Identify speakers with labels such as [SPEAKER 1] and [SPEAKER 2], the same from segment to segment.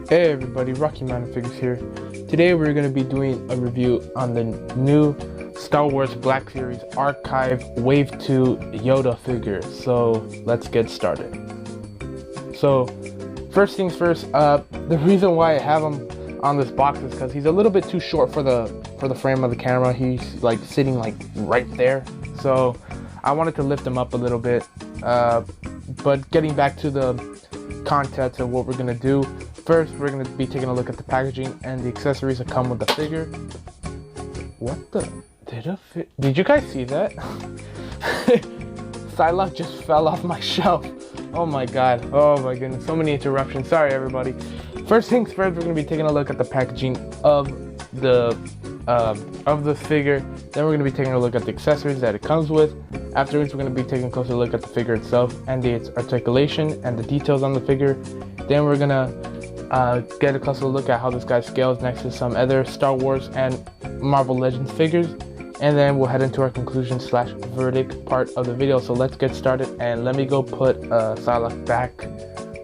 [SPEAKER 1] Hey everybody, Rocky Mountain Figures here. Today we're going to be doing a review on the new Star Wars Black Series Archive Wave 2 Yoda figure. So let's get started. So first things first, the reason why I have him on this box is because he's a little bit too short for the frame of the camera. He's like sitting like right there. So I wanted to lift him up a little bit. But getting back to the contents of what we're going to do. First, we're going to be taking a look at the packaging and the accessories that come with the figure. What the? Did you guys see that? Psylocke just fell off my shelf. Oh my god. Oh my goodness. So many interruptions. Sorry, everybody. First things first, we're going to be taking a look at the packaging of the figure. Then we're going to be taking a look at the accessories that it comes with. Afterwards, we're going to be taking a closer look at the figure itself and its articulation and the details on the figure. Then we're going to get a closer look at how this guy scales next to some other Star Wars and Marvel Legends figures, and then we'll head into our conclusion / verdict part of the video. So let's get started, and let me go put Psylocke back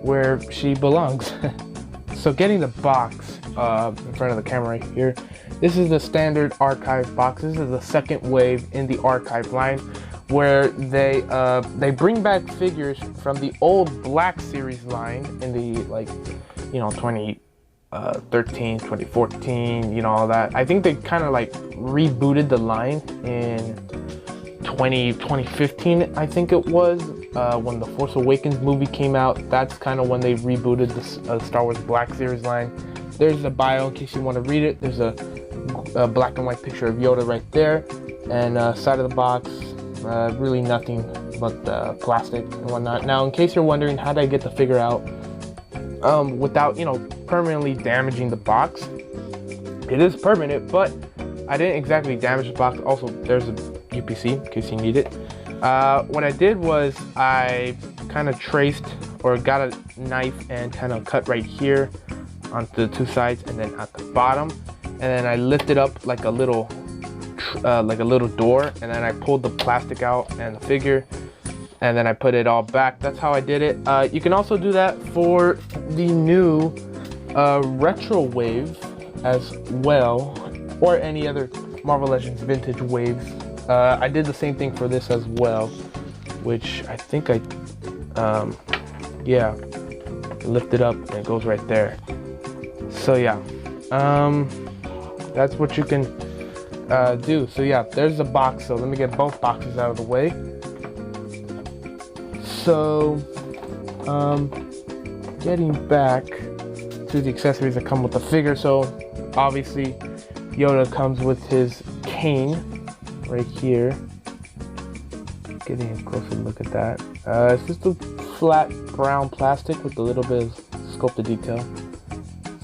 [SPEAKER 1] where she belongs. So getting the box in front of the camera right here, this is the standard archive box. This is the second wave in the archive line, where they bring back figures from the old Black Series line in the 2013, 2014, all that. I think they kind of like rebooted the line in 2015, I think it was, when the Force Awakens movie came out. That's kind of when they rebooted the Star Wars Black Series line. There's a bio in case you want to read it. There's a black and white picture of Yoda right there, and side of the box, really nothing but plastic and whatnot. Now, in case you're wondering how did I get the figure out without permanently damaging the box, it is permanent, but I didn't exactly damage the box. Also, there's a UPC in case you need it. What I did was I kind of traced or got a knife and kind of cut right here onto the two sides and then at the bottom, and then I lifted up like a little door, and then I pulled the plastic out and the figure, and then I put it all back. That's how I did it. You can also do that for the new retro wave as well, or any other Marvel Legends vintage waves. I did the same thing for this as well, which I think I lift it up and it goes right there. So yeah, that's what you can do. So yeah, there's the box. So let me get both boxes out of the way. So getting back to the accessories that come with the figure. So obviously Yoda comes with his cane right here. Getting a closer look at that. It's just a flat brown plastic with a little bit of sculpted detail.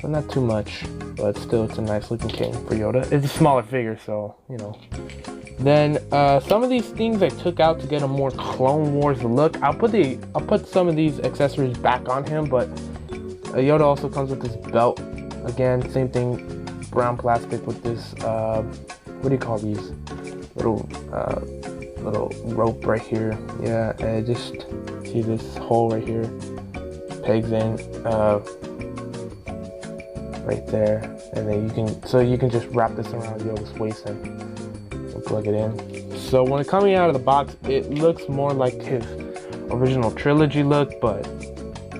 [SPEAKER 1] So not too much, but still it's a nice looking cane for Yoda. It's a smaller figure, so Then some of these things I took out to get a more Clone Wars look. I'll put some of these accessories back on him, but Yoda also comes with this belt. Again, same thing, brown plastic with this what do you call these? Little rope right here. Yeah, and just see this hole right here. Pegs in right there, and then you can just wrap this around Yoda's waist and plug it in. So when it's coming out of the box, it looks more like his original trilogy look, but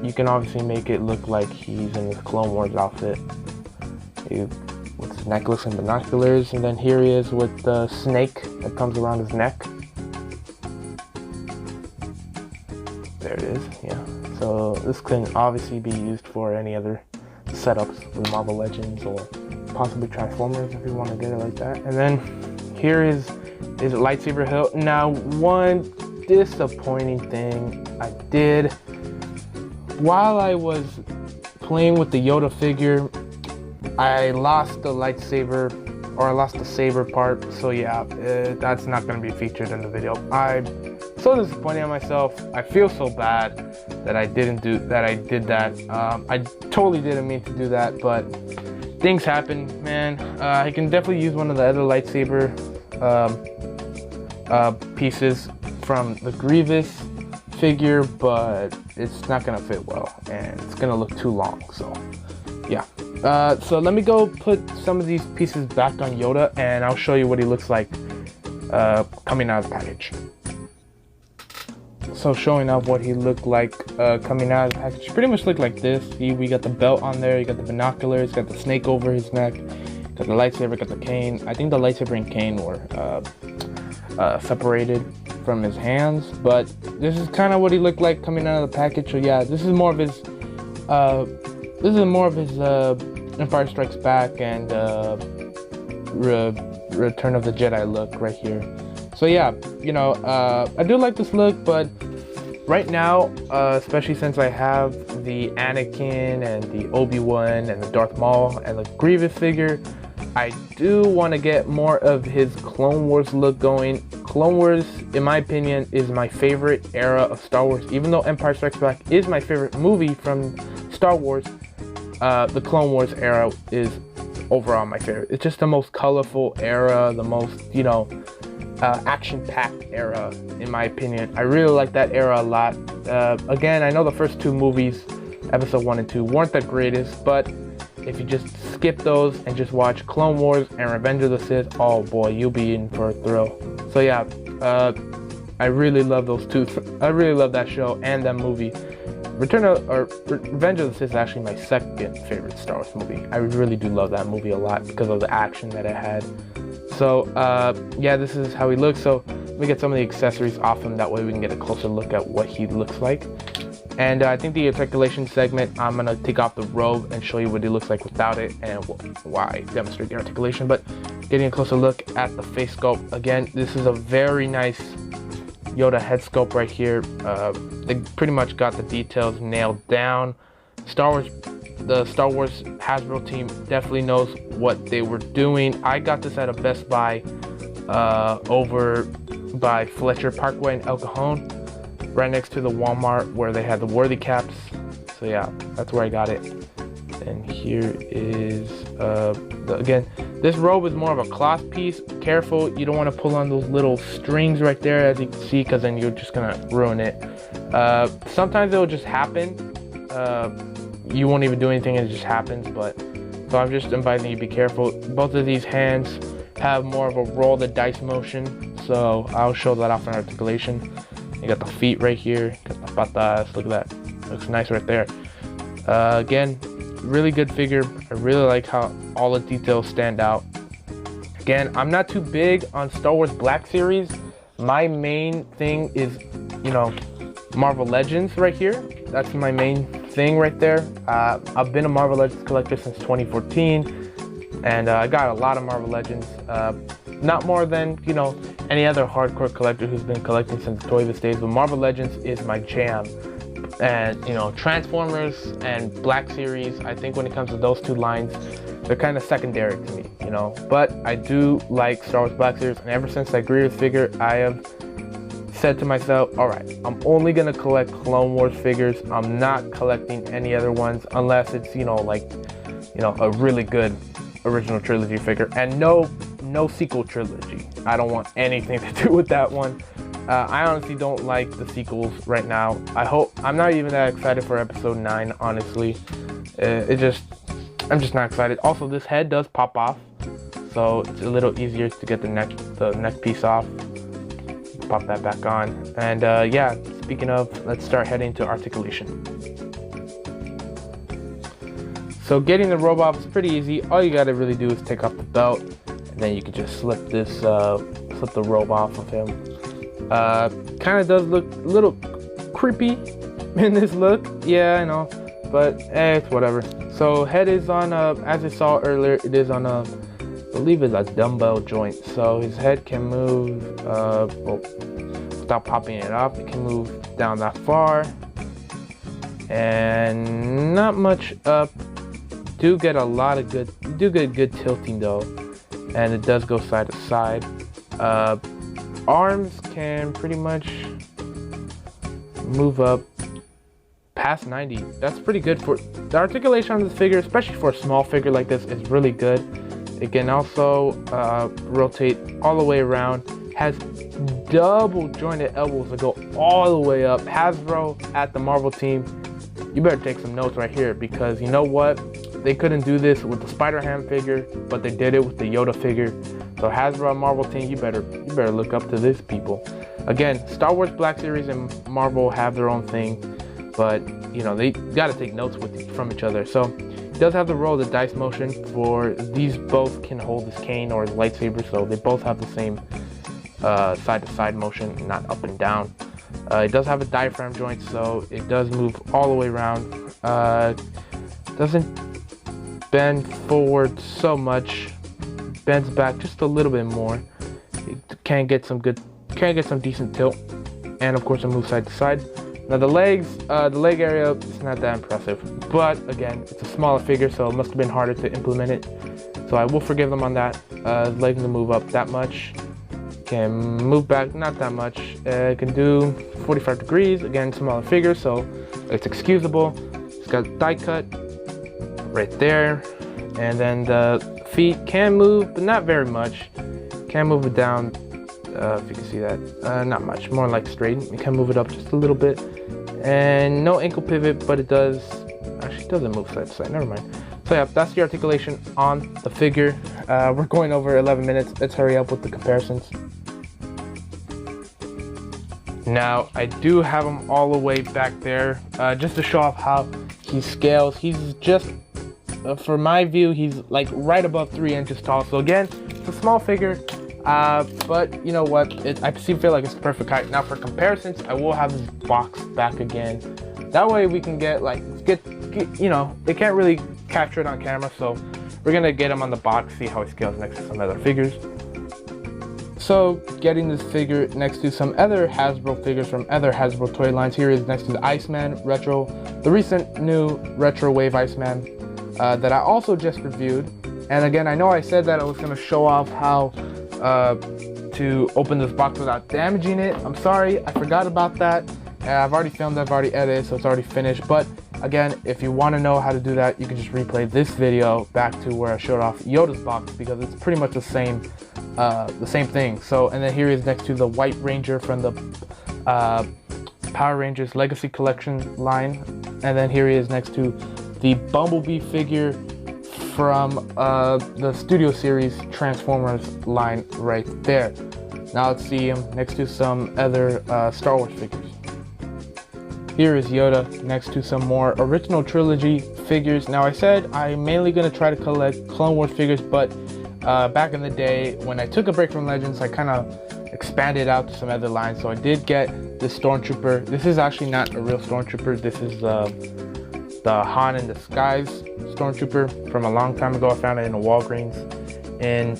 [SPEAKER 1] you can obviously make it look like he's in his Clone Wars outfit with his necklace and binoculars. And then here he is with the snake that comes around his neck. There it is. Yeah, so this can obviously be used for any other setups with Marvel Legends or possibly Transformers if you want to get it like that. And then here is lightsaber hilt. Now, one disappointing thing I did while I was playing with the Yoda figure, I lost the lightsaber, or I lost the saber part. So yeah, that's not going to be featured in the video. I'm so disappointed in myself. I feel so bad that I did that. I totally didn't mean to do that, but things happen, man. I can definitely use one of the other lightsaber pieces from the Grievous figure, but it's not gonna fit well and it's gonna look too long. So yeah. So let me go put some of these pieces back on Yoda, and I'll show you what he looks like coming out of the package. So showing off what he looked like coming out of the package, pretty much looked like this. See, we got the belt on there, you got the binoculars, got the snake over his neck, got the lightsaber, got the cane. I think the lightsaber and cane were separated from his hands, but this is kind of what he looked like coming out of the package. So yeah, this is more of his Empire Strikes Back and Return of the Jedi look right here. So yeah, you know, I do like this look, but right now, especially since I have the Anakin and the Obi-Wan and the Darth Maul and the Grievous figure, I do want to get more of his Clone Wars look going. Clone Wars, in my opinion, is my favorite era of Star Wars. Even though Empire Strikes Back is my favorite movie from Star Wars, the Clone Wars era is overall my favorite. It's just the most colorful era, the most, you know, action-packed era, in my opinion. I really like that era a lot. Again, I know the first two movies, episode 1 and 2, weren't the greatest, but if you just skip those and just watch Clone Wars and Revenge of the Sith, oh boy, you'll be in for a thrill. So yeah, I really love those two. I really love that show and that movie. Revenge of the Sith is actually my second favorite Star Wars movie. I really do love that movie a lot because of the action that it had. So yeah, this is how he looks. So let me get some of the accessories off him. That way we can get a closer look at what he looks like. And I think the articulation segment, I'm gonna take off the robe and show you what he looks like without it and why I demonstrate the articulation. But getting a closer look at the face sculpt, again, this is a very nice Yoda head sculpt right here. They pretty much got the details nailed down. The Star Wars Hasbro team definitely knows what they were doing. I got this at a Best Buy over by Fletcher Parkway in El Cajon, right next to the Walmart where they had the Worthy caps. So yeah, that's where I got it. And here is again, this robe is more of a cloth piece. Careful, you don't want to pull on those little strings right there, as you can see, because then you're just gonna ruin it. Sometimes it'll just happen. You won't even do anything and it just happens, but so I'm just advising you to be careful. Both of these hands have more of a roll the dice motion, so I'll show that off in articulation. You got the feet right here, got the patas, look at that, looks nice right there. Again, really good figure. I really like how all the details stand out. Again, I'm not too big on Star Wars Black Series. My main thing is, you know, Marvel Legends right here. That's my main thing right there. I've been a Marvel Legends collector since 2014, and I got a lot of Marvel Legends. Not more than, you know, any other hardcore collector who's been collecting since Toyvis days, but Marvel Legends is my jam. And, you know, Transformers and Black Series, I think when it comes to those two lines, they're kind of secondary to me, you know. But I do like Star Wars Black Series, and ever since that Grievous figure, I have said to myself, all right, I'm only gonna collect Clone Wars figures. I'm not collecting any other ones unless it's, you know, like, you know, a really good original trilogy figure, and no sequel trilogy. I don't want anything to do with that one. I honestly don't like the sequels right now. I'm not even that excited for episode 9, honestly. I'm just not excited. Also, this head does pop off, so it's a little easier to get the neck piece off. Pop that back on. And yeah, speaking of, let's start heading to articulation. So getting the robe off is pretty easy. All you gotta really do is take off the belt, and then you can just slip the robe off of him. Kind of does look a little creepy in this look. Yeah, I know, but it's whatever. So head is on as I saw earlier, it is on I believe it's a dumbbell joint. So his head can move without popping it off. It can move down that far, and not much up. Do get a lot of good tilting though, and it does go side to side. Arms can pretty much move up past 90. That's pretty good. For the articulation on this figure, especially for a small figure like this, is really good. It can also rotate all the way around. Has double jointed elbows that go all the way up. Hasbro at the Marvel team, you better take some notes right here, because you know what? they couldn't do this with the Spider-Ham figure, but they did it with the Yoda figure. So Hasbro and Marvel team, you better look up to this, people. Again, Star Wars Black Series and Marvel have their own thing, but you know, they got to take notes from each other. So it does have the roll the dice motion for these. Both can hold this cane or his lightsaber, so they both have the same side to side motion, not up and down. It does have a diaphragm joint, so it does move all the way around. Doesn't bend forward so much, bends back just a little bit more. It can get some decent tilt, and of course it moves side to side. Now the leg area is not that impressive, but again, it's a smaller figure, so it must have been harder to implement it. So I will forgive them on that. Leg can move up that much, can move back not that much. It can do 45 degrees. Again, smaller figure, so it's excusable. It's got die cut right there, and then the feet can move, but not very much. Can move it down. If you can see that, not much, more like straight. You can move it up just a little bit, and no ankle pivot, but it does actually doesn't move side to side. Never mind. So yeah, that's the articulation on the figure. We're going over 11 minutes. Let's hurry up with the comparisons. Now I do have him all the way back there, just to show off how he scales. He's just, for my view, he's like right above 3 inches tall. So again, it's a small figure. But you know what, I feel like it's the perfect height. Now for comparisons, I will have this box back again. That way we can get you know, they can't really capture it on camera, so we're gonna get him on the box, see how he scales next to some other figures. So getting this figure next to some other Hasbro figures from other Hasbro toy lines. Here is next to the Iceman Retro, the recent new Retro Wave Iceman that I also just reviewed. And again, I know I said that I was gonna show off how to open this box without damaging it. I'm sorry, I forgot about that. I've already filmed, I've already edited, so it's already finished. But again, if you want to know how to do that, you can just replay this video back to where I showed off Yoda's box, because it's pretty much the same thing. So, and then here is next to the White Ranger from the Power Rangers Legacy Collection line, and then here he is next to the Bumblebee figure from the Studio Series Transformers line right there. Now let's see him next to some other Star Wars figures. Here is Yoda next to some more original trilogy figures. Now I said I'm mainly going to try to collect Clone Wars figures, but back in the day when I took a break from Legends, I kind of expanded out to some other lines. So I did get this Stormtrooper. This is actually not a real Stormtrooper. This is the Han in Disguise Stormtrooper from a long time ago. I found it in a Walgreens in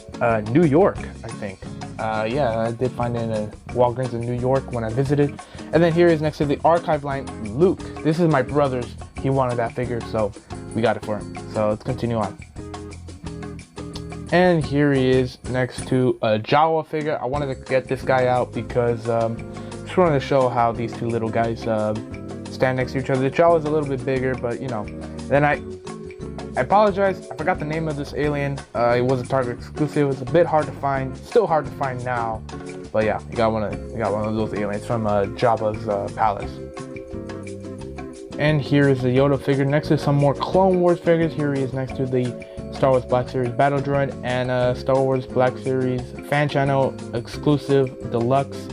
[SPEAKER 1] New York, I think. Yeah, I did find it in a Walgreens in New York when I visited. And then here is next to the archive line, Luke. This is my brother's. He wanted that figure, so we got it for him. So let's continue on. And here he is next to a Jawa figure. I wanted to get this guy out because just wanted to show how these two little guys stand next to each other. The Jawa is a little bit bigger, but you know. Then I apologize, I forgot the name of this alien. It was a Target exclusive. It was a bit hard to find, still hard to find now. But yeah, you got one of those aliens from Jabba's palace. And here is the Yoda figure next to some more Clone Wars figures. Here he is next to the Star Wars Black Series Battle Droid and Star Wars Black Series Fan Channel exclusive deluxe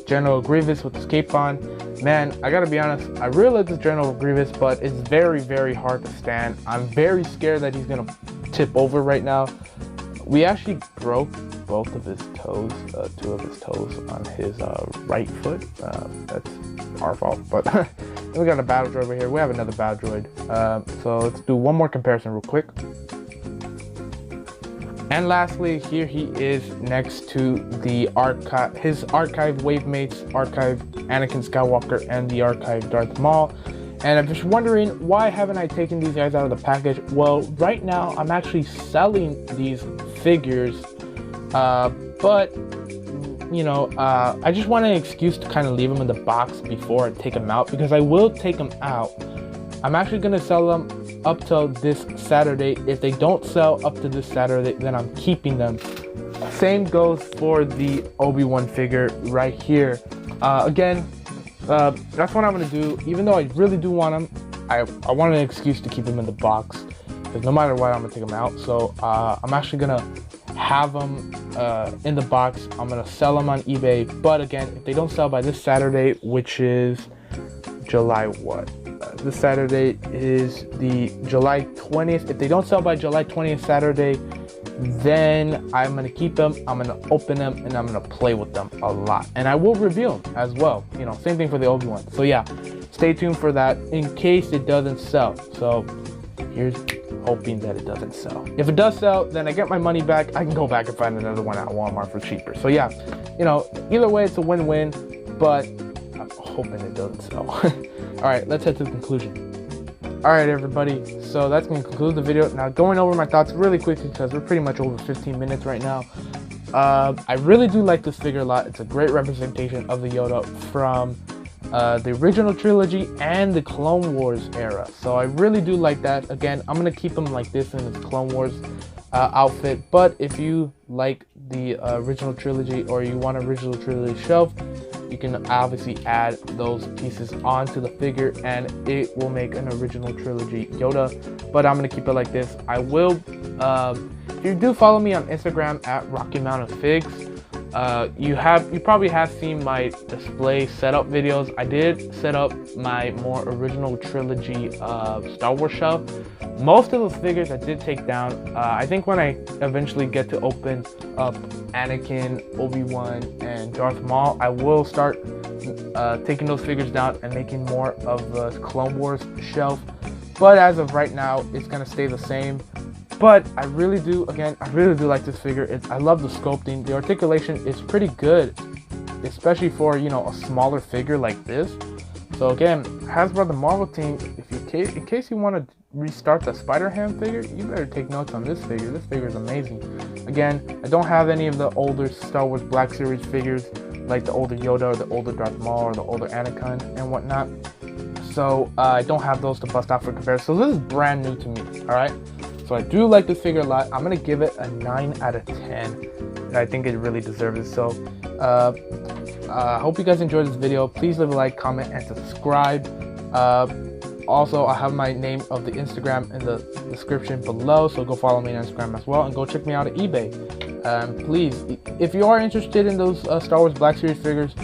[SPEAKER 1] General Grievous with his cape on. Man, I gotta be honest, I really like this General Grievous, but it's very, very hard to stand. I'm very scared that he's gonna tip over right now. We actually broke both of his toes, 2 of his toes on his right foot. That's our fault, but we got a battle droid right here. We have another battle droid. So let's do one more comparison real quick. And lastly, here he is next to the his archive wave mates, archive Anakin Skywalker and the archive Darth Maul. And I'm just wondering, why haven't I taken these guys out of the package? Well, right now I'm actually selling these figures, but you know, I just want an excuse to kind of leave them in the box before I take them out, because I will take them out. I'm actually gonna sell them up till this Saturday. If they don't sell up to this Saturday, then I'm keeping them. Same goes for the Obi-Wan figure right here. Again, that's what I'm gonna do. Even though I really do want them, I want an excuse to keep them in the box. because no matter what, I'm gonna take them out. So I'm actually gonna have them in the box. I'm gonna sell them on eBay, but again, if they don't sell by this Saturday, which is July what? This Saturday is the July 20th. If they don't sell by July 20th Saturday, then I'm gonna keep them, I'm gonna open them, and I'm gonna play with them a lot, and I will review them as well. You know, same thing for the Obi-Wan. So yeah, stay tuned for that in case it doesn't sell. So here's hoping that it doesn't sell. If it does sell, then I get my money back. I can go back and find another one at Walmart for cheaper. So yeah, you know, either way, it's a win-win, but I'm hoping it doesn't sell. All right, let's head to the conclusion. All right, everybody, so that's going to conclude the video. Now, going over my thoughts really quickly, because we're pretty much over 15 minutes right now. I really do like this figure a lot. It's a great representation of the Yoda from the original trilogy and the Clone Wars era. So I really do like that. Again, I'm going to keep him like this in his Clone Wars outfit. But if you like the original trilogy, or you want an original trilogy shelf, you can obviously add those pieces onto the figure and it will make an original trilogy Yoda. But I'm gonna keep it like this. I will, if you do follow me on Instagram at Rocky Mountain Figs, you probably have seen my display setup videos. I did set up my more original trilogy Star Wars shelf. Most of those figures I did take down. I think when I eventually get to open up Anakin, Obi-Wan, and Darth Maul, I will start taking those figures down and making more of the Clone Wars shelf. But as of right now, it's gonna stay the same. But I really do like this figure. I love the sculpting. The articulation is pretty good, especially for, you know, a smaller figure like this. So again, Hasbro, the Marvel team, in case you want to restart the Spider-Ham figure, you better take notes on this figure. This figure is amazing. Again, I don't have any of the older Star Wars Black Series figures, like the older Yoda or the older Darth Maul or the older Anakin and whatnot. So I don't have those to bust out for comparison. So this is brand new to me, all right? So I do like this figure a lot. I'm gonna give it a 9 out of 10. And I think it really deserves it. So I hope you guys enjoyed this video. Please leave a like, comment, and subscribe. Also, I have my name of the Instagram in the description below, so go follow me on Instagram as well, and go check me out at eBay. Please, if you are interested in those Star Wars Black Series figures,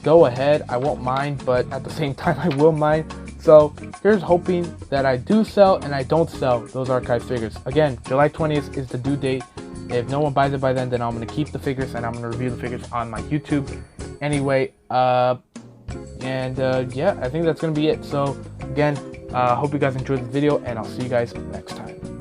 [SPEAKER 1] go ahead. I won't mind, but at the same time, I will mind. So here's hoping that I do sell and I don't sell those archive figures. Again, July 20th is the due date. If no one buys it by then I'm going to keep the figures and I'm going to review the figures on my YouTube. Anyway, yeah, I think that's going to be it. So again, hope you guys enjoyed the video, and I'll see you guys next time.